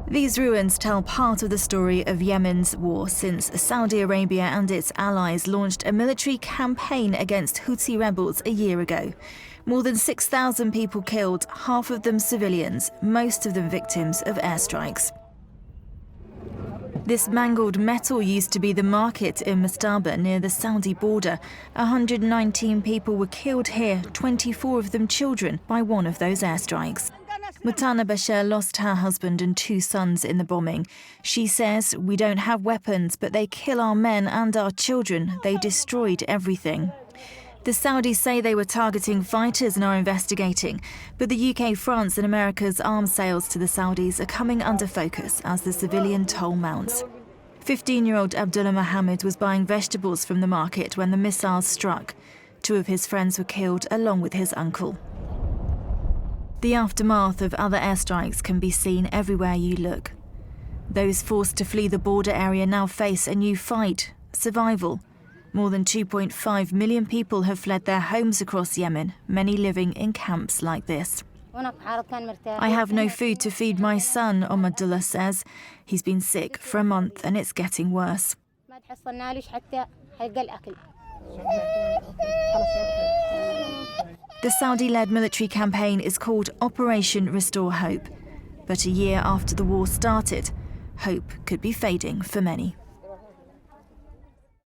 These ruins tell part of the story of Yemen's war since Saudi Arabia and its allies launched a military campaign against Houthi rebels a year ago. More than 6,000 people killed, half of them civilians, most of them victims of airstrikes. This mangled metal used to be the market in Mastaba near the Saudi border. 119 people were killed here, 24 of them children, by one of those airstrikes. Mutana Bashir lost her husband and 2 sons in the bombing. She says, "We don't have weapons, but they kill our men and our children. They destroyed everything." The Saudis say they were targeting fighters and are investigating, but the UK, France and America's arms sales to the Saudis are coming under focus as the civilian toll mounts. 15-year-old Abdullah Mohammed was buying vegetables from the market when the missiles struck. 2 of his friends were killed along with his uncle. The aftermath of other airstrikes can be seen everywhere you look. Those forced to flee the border area now face a new fight: survival. More than 2.5 million people have fled their homes across Yemen, many living in camps like this. "I have no food to feed my son," Abdullah says. He's been sick for a month and it's getting worse. The Saudi-led military campaign is called Operation Restore Hope. But a year after the war started, hope could be fading for many.